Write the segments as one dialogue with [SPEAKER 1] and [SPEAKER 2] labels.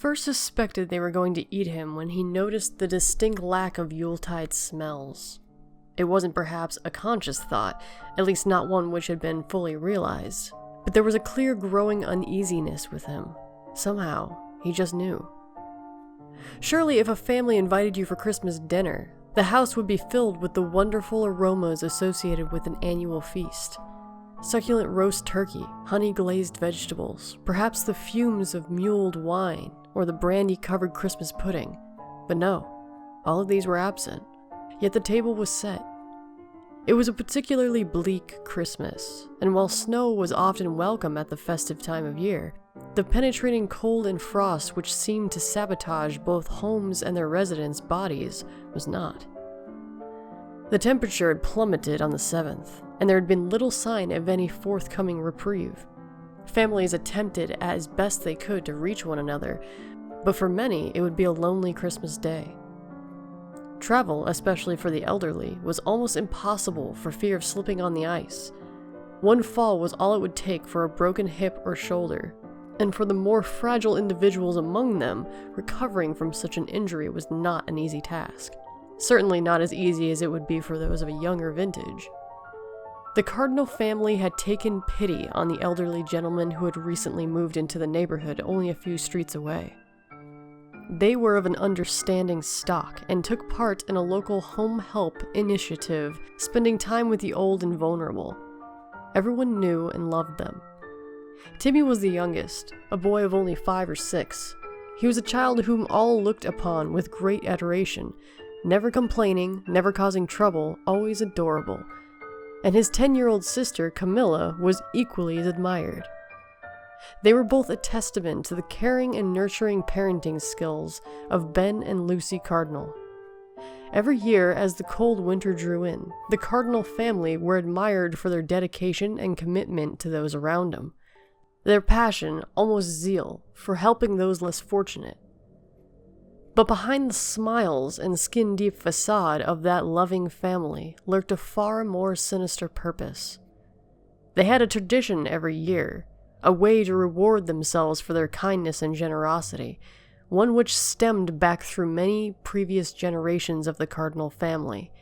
[SPEAKER 1] first suspected they were going to eat him when he noticed the distinct lack of Yuletide smells. It wasn't perhaps a conscious thought, at least not one which had been fully realized, but there was a clear growing uneasiness with him. Somehow, he just knew. Surely if a family invited you for Christmas dinner, the house would be filled with the wonderful aromas associated with an annual feast. Succulent roast turkey, honey-glazed vegetables, perhaps the fumes of mulled wine, or the brandy-covered Christmas pudding. But no, all of these were absent. Yet the table was set. It was a particularly bleak Christmas, and while snow was often welcome at the festive time of year, the penetrating cold and frost which seemed to sabotage both homes and their residents' bodies was not. The temperature had plummeted on the 7th, and there had been little sign of any forthcoming reprieve. Families attempted as best they could to reach one another, but for many it would be a lonely Christmas day. Travel, especially for the elderly, was almost impossible for fear of slipping on the ice. One fall was all it would take for a broken hip or shoulder, and for the more fragile individuals among them, recovering from such an injury was not an easy task. Certainly not as easy as it would be for those of a younger vintage. The Cardinal family had taken pity on the elderly gentleman who had recently moved into the neighborhood only a few streets away. They were of an understanding stock and took part in a local home help initiative, spending time with the old and vulnerable. Everyone knew and loved them. Timmy was the youngest, a boy of only 5 or 6. He was a child whom all looked upon with great adoration, never complaining, never causing trouble, always adorable. And his 10-year-old sister, Camilla, was equally as admired. They were both a testament to the caring and nurturing parenting skills of Ben and Lucy Cardinal. Every year, as the cold winter drew in, the Cardinal family were admired for their dedication and commitment to those around them. Their passion, almost zeal, for helping those less fortunate. But behind the smiles and skin-deep facade of that loving family lurked a far more sinister purpose. They had a tradition every year, a way to reward themselves for their kindness and generosity, one which stemmed back through many previous generations of the Cardinal family.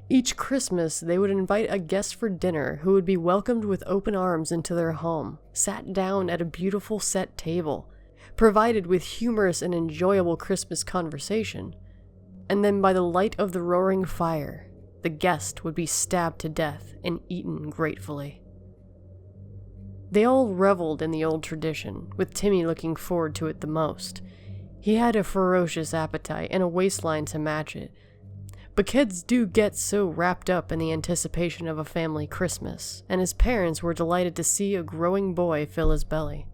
[SPEAKER 1] Each Christmas, they would invite a guest for dinner who would be welcomed with open arms into their home, sat down at a beautiful set table, provided with humorous and enjoyable Christmas conversation, and then by the light of the roaring fire, the guest would be stabbed to death and eaten gratefully. They all reveled in the old tradition, with Timmy looking forward to it the most. He had a ferocious appetite and a waistline to match it. But kids do get so wrapped up in the anticipation of a family Christmas, and his parents were delighted to see a growing boy fill his belly.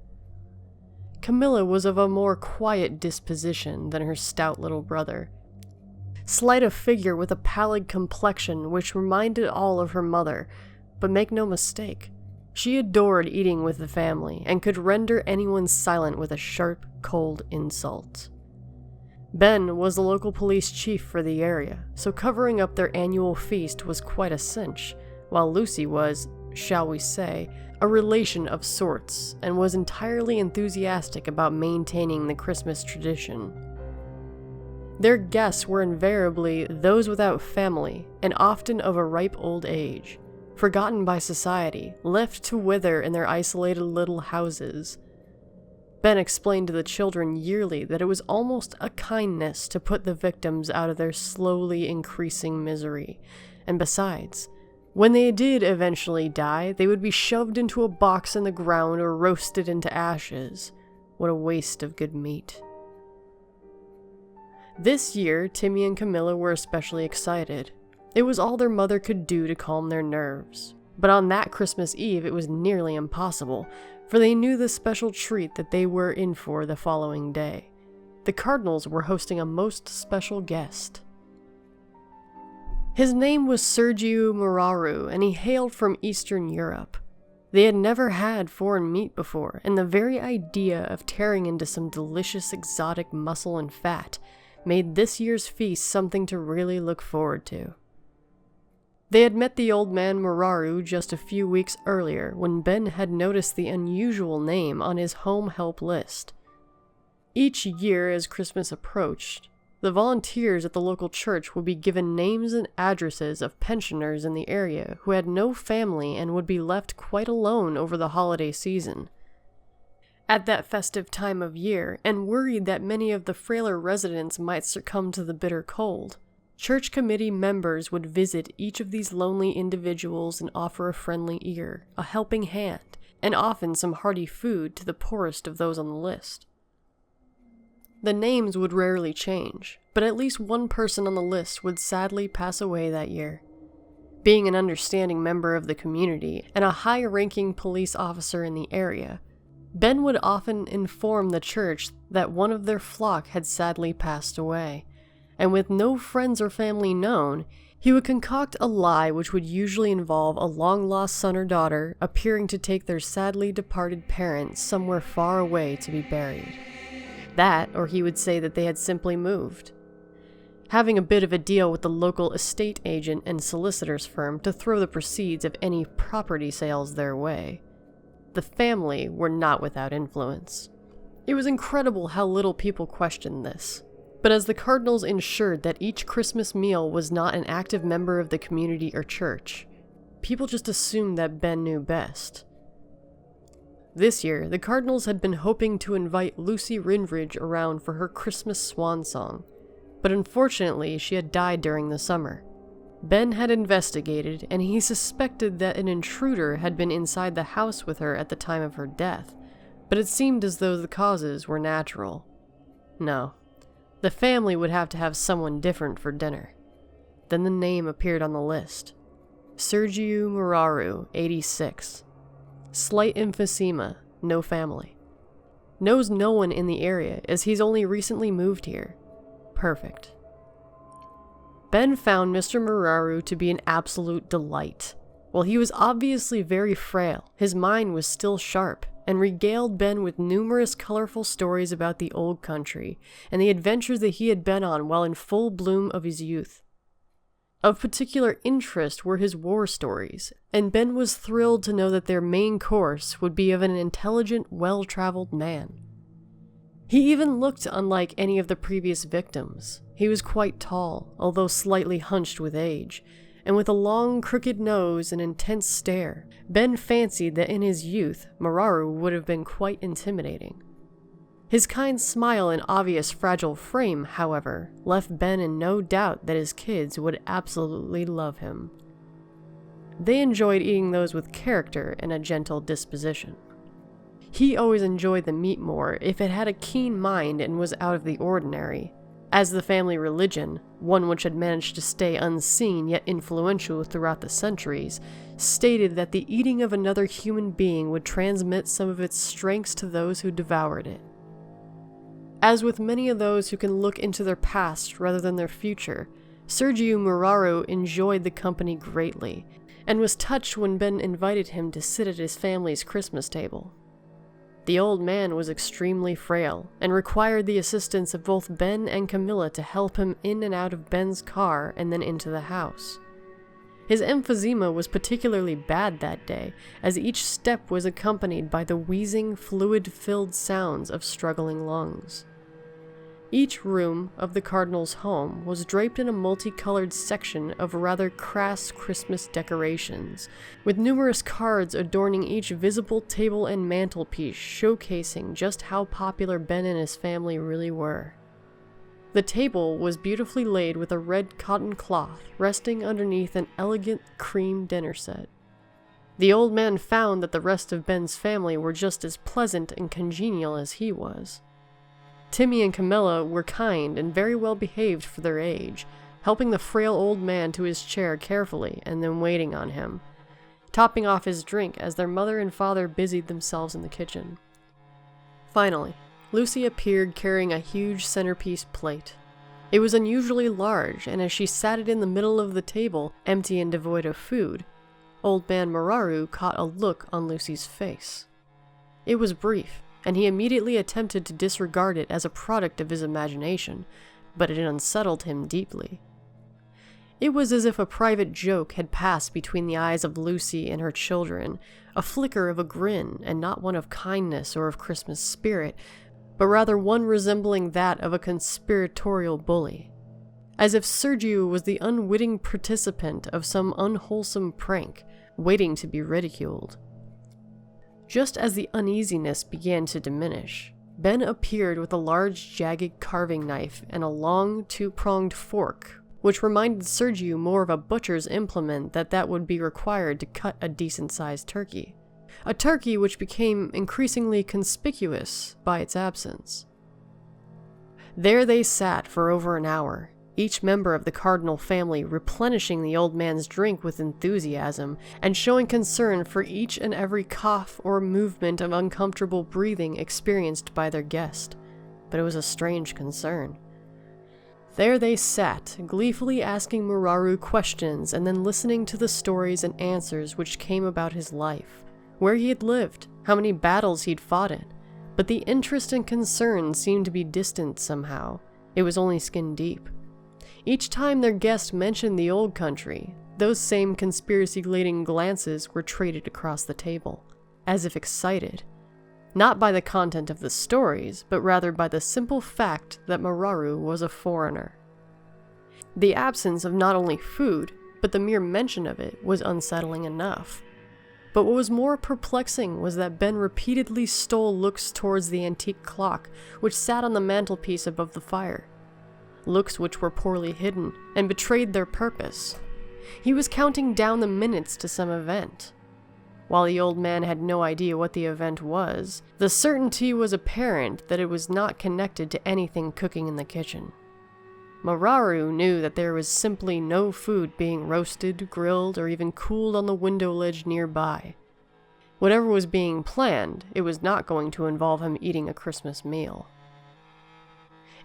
[SPEAKER 1] Camilla was of a more quiet disposition than her stout little brother. Slight of figure with a pallid complexion which reminded all of her mother, but make no mistake, she adored eating with the family and could render anyone silent with a sharp, cold insult. Ben was the local police chief for the area, so covering up their annual feast was quite a cinch, while Lucy was, shall we say, a relation of sorts, and was entirely enthusiastic about maintaining the Christmas tradition. Their guests were invariably those without family, and often of a ripe old age, forgotten by society, left to wither in their isolated little houses. Ben explained to the children yearly that it was almost a kindness to put the victims out of their slowly increasing misery, and besides, when they did eventually die, they would be shoved into a box in the ground or roasted into ashes. What a waste of good meat. This year, Timmy and Camilla were especially excited. It was all their mother could do to calm their nerves. But on that Christmas Eve, it was nearly impossible, for they knew the special treat that they were in for the following day. The Cardinals were hosting a most special guest. His name was Sergiu Muraru, and he hailed from Eastern Europe. They had never had foreign meat before, and the very idea of tearing into some delicious exotic muscle and fat made this year's feast something to really look forward to. They had met the old man Muraru just a few weeks earlier when Ben had noticed the unusual name on his home help list. Each year as Christmas approached, the volunteers at the local church would be given names and addresses of pensioners in the area who had no family and would be left quite alone over the holiday season. At that festive time of year, and worried that many of the frailer residents might succumb to the bitter cold, church committee members would visit each of these lonely individuals and offer a friendly ear, a helping hand, and often some hearty food to the poorest of those on the list. The names would rarely change, but at least one person on the list would sadly pass away that year. Being an understanding member of the community and a high-ranking police officer in the area, Ben would often inform the church that one of their flock had sadly passed away, and with no friends or family known, he would concoct a lie which would usually involve a long-lost son or daughter appearing to take their sadly departed parent somewhere far away to be buried. That, or he would say that they had simply moved. Having a bit of a deal with the local estate agent and solicitor's firm to throw the proceeds of any property sales their way, the family were not without influence. It was incredible how little people questioned this, but as the Cardinals ensured that each Christmas meal was not an active member of the community or church, people just assumed that Ben knew best. This year, the Cardinals had been hoping to invite Lucy Rinridge around for her Christmas swan song, but unfortunately she had died during the summer. Ben had investigated, and he suspected that an intruder had been inside the house with her at the time of her death, but it seemed as though the causes were natural. No, the family would have to have someone different for dinner. Then the name appeared on the list. Sergiu Muraru, 86. Slight emphysema, no family. Knows no one in the area as he's only recently moved here. Perfect. Ben found Mr. Muraru to be an absolute delight. While he was obviously very frail, his mind was still sharp, and regaled Ben with numerous colorful stories about the old country and the adventures that he had been on while in full bloom of his youth. Of particular interest were his war stories, and Ben was thrilled to know that their main course would be of an intelligent, well-traveled man. He even looked unlike any of the previous victims. He was quite tall, although slightly hunched with age, and with a long, crooked nose and intense stare. Ben fancied that in his youth, Muraru would have been quite intimidating. His kind smile and obvious fragile frame, however, left Ben in no doubt that his kids would absolutely love him. They enjoyed eating those with character and a gentle disposition. He always enjoyed the meat more if it had a keen mind and was out of the ordinary, as the family religion, one which had managed to stay unseen yet influential throughout the centuries, stated that the eating of another human being would transmit some of its strengths to those who devoured it. As with many of those who can look into their past rather than their future, Sergiu Muraru enjoyed the company greatly, and was touched when Ben invited him to sit at his family's Christmas table. The old man was extremely frail, and required the assistance of both Ben and Camilla to help him in and out of Ben's car and then into the house. His emphysema was particularly bad that day, as each step was accompanied by the wheezing, fluid-filled sounds of struggling lungs. Each room of the Cardinals' home was draped in a multicolored section of rather crass Christmas decorations, with numerous cards adorning each visible table and mantelpiece, showcasing just how popular Ben and his family really were. The table was beautifully laid with a red cotton cloth resting underneath an elegant cream dinner set. The old man found that the rest of Ben's family were just as pleasant and congenial as he was. Timmy and Camilla were kind and very well behaved for their age, helping the frail old man to his chair carefully and then waiting on him, topping off his drink as their mother and father busied themselves in the kitchen. Finally, Lucy appeared carrying a huge centerpiece plate. It was unusually large, and as she sat it in the middle of the table, empty and devoid of food, old man Muraru caught a look on Lucy's face. It was brief, and he immediately attempted to disregard it as a product of his imagination, but it unsettled him deeply. It was as if a private joke had passed between the eyes of Lucy and her children, a flicker of a grin, and not one of kindness or of Christmas spirit, but but rather one resembling that of a conspiratorial bully, as if Sergio was the unwitting participant of some unwholesome prank, waiting to be ridiculed. Just as the uneasiness began to diminish, Ben appeared with a large, jagged carving knife and a long, two-pronged fork, which reminded Sergio more of a butcher's implement that would be required to cut a decent-sized turkey. A turkey which became increasingly conspicuous by its absence. There they sat for over an hour, each member of the Cardinal family replenishing the old man's drink with enthusiasm and showing concern for each and every cough or movement of uncomfortable breathing experienced by their guest. But it was a strange concern. There they sat, gleefully asking Muraru questions and then listening to the stories and answers which came about his life, where he had lived, how many battles he'd fought in. But the interest and concern seemed to be distant somehow. It was only skin deep. Each time their guest mentioned the old country, those same conspiracy-laden glances were traded across the table, as if excited. Not by the content of the stories, but rather by the simple fact that Muraru was a foreigner. The absence of not only food, but the mere mention of it was unsettling enough. But what was more perplexing was that Ben repeatedly stole looks towards the antique clock, which sat on the mantelpiece above the fire. Looks which were poorly hidden, and betrayed their purpose. He was counting down the minutes to some event. While the old man had no idea what the event was, the certainty was apparent that it was not connected to anything cooking in the kitchen. Muraru knew that there was simply no food being roasted, grilled, or even cooled on the window ledge nearby. Whatever was being planned, it was not going to involve him eating a Christmas meal.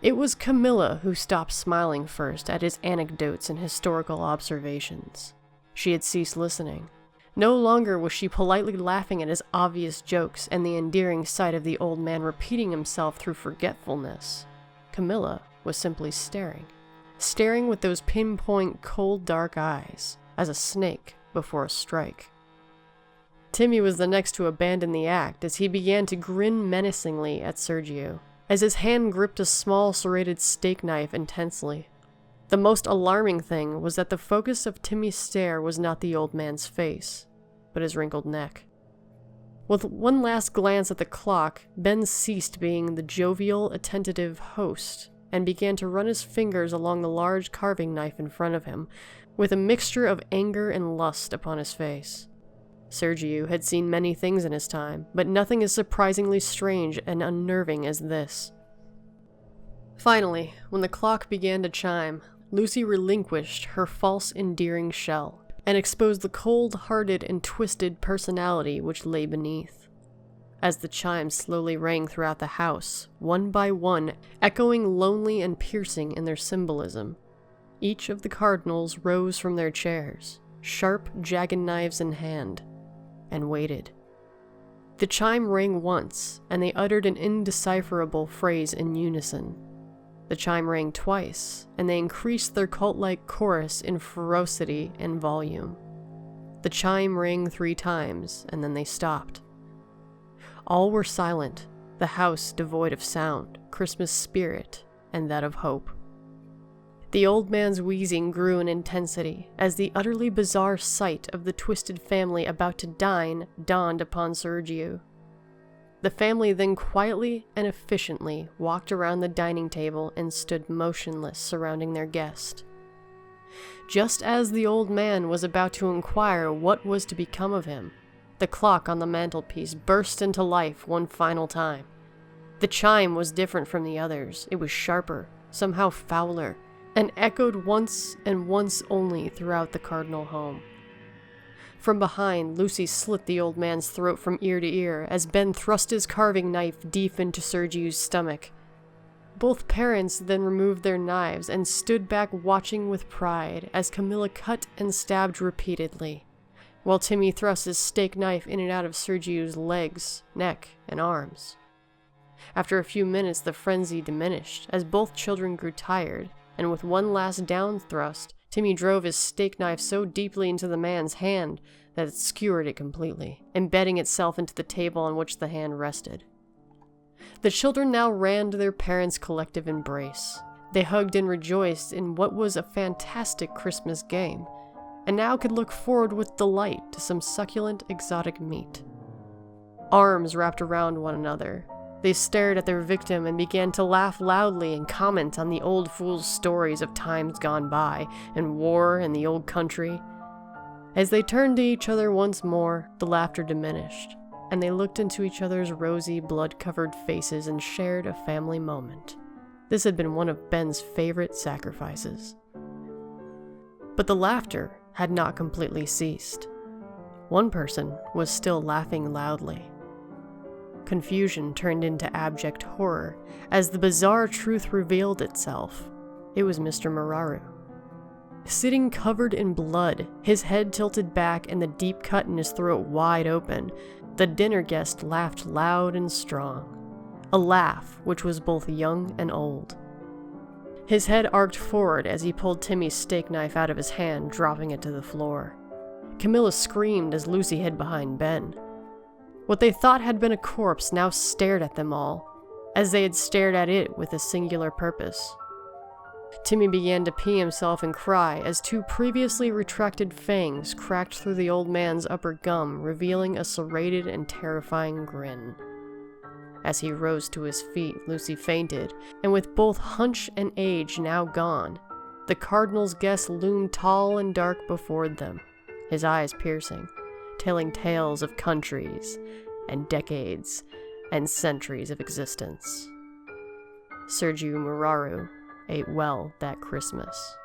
[SPEAKER 1] It was Camilla who stopped smiling first at his anecdotes and historical observations. She had ceased listening. No longer was she politely laughing at his obvious jokes and the endearing sight of the old man repeating himself through forgetfulness. Camilla was simply staring with those pinpoint cold dark eyes, as a snake before a strike. Timmy was the next to abandon the act as he began to grin menacingly at Sergio, as his hand gripped a small serrated steak knife intensely. The most alarming thing was that the focus of Timmy's stare was not the old man's face, but his wrinkled neck. With one last glance at the clock, Ben ceased being the jovial, attentive host and began to run his fingers along the large carving knife in front of him, with a mixture of anger and lust upon his face. Sergio had seen many things in his time, but nothing as surprisingly strange and unnerving as this. Finally, when the clock began to chime, Lucy relinquished her false endearing shell and exposed the cold-hearted and twisted personality which lay beneath. As the chimes slowly rang throughout the house, one by one, echoing lonely and piercing in their symbolism, each of the cardinals rose from their chairs, sharp, jagged knives in hand, and waited. The chime rang once, and they uttered an indecipherable phrase in unison. The chime rang twice, and they increased their cult-like chorus in ferocity and volume. The chime rang 3 times, and then they stopped. All were silent, the house devoid of sound, Christmas spirit, and that of hope. The old man's wheezing grew in intensity as the utterly bizarre sight of the twisted family about to dine dawned upon Sergio. The family then quietly and efficiently walked around the dining table and stood motionless surrounding their guest. Just as the old man was about to inquire what was to become of him, the clock on the mantelpiece burst into life one final time. The chime was different from the others. It was sharper, somehow fouler, and echoed once and once only throughout the cardinal home. From behind, Lucy slit the old man's throat from ear to ear as Ben thrust his carving knife deep into Sergio's stomach. Both parents then removed their knives and stood back watching with pride as Camilla cut and stabbed repeatedly, while Timmy thrust his steak knife in and out of Sergio's legs, neck, and arms. After a few minutes, the frenzy diminished as both children grew tired, and with one last down thrust, Timmy drove his steak knife so deeply into the man's hand that it skewered it completely, embedding itself into the table on which the hand rested. The children now ran to their parents' collective embrace. They hugged and rejoiced in what was a fantastic Christmas game, and now could look forward with delight to some succulent exotic meat. Arms wrapped around one another, they stared at their victim and began to laugh loudly and comment on the old fool's stories of times gone by, and war and the old country. As they turned to each other once more, the laughter diminished, and they looked into each other's rosy, blood-covered faces and shared a family moment. This had been one of Ben's favorite sacrifices. But the laughter had not completely ceased. One person was still laughing loudly. Confusion turned into abject horror as the bizarre truth revealed itself. It was Mr. Muraru. Sitting covered in blood, his head tilted back and the deep cut in his throat wide open, the dinner guest laughed loud and strong. A laugh which was both young and old. His head arced forward as he pulled Timmy's steak knife out of his hand, dropping it to the floor. Camilla screamed as Lucy hid behind Ben. What they thought had been a corpse now stared at them all, as they had stared at it with a singular purpose. Timmy began to pee himself and cry as two previously retracted fangs cracked through the old man's upper gum, revealing a serrated and terrifying grin. As he rose to his feet, Lucy fainted, and with both hunch and age now gone, the Cardinal's guest loomed tall and dark before them, his eyes piercing, telling tales of countries and decades and centuries of existence. Sergio Muraru ate well that Christmas.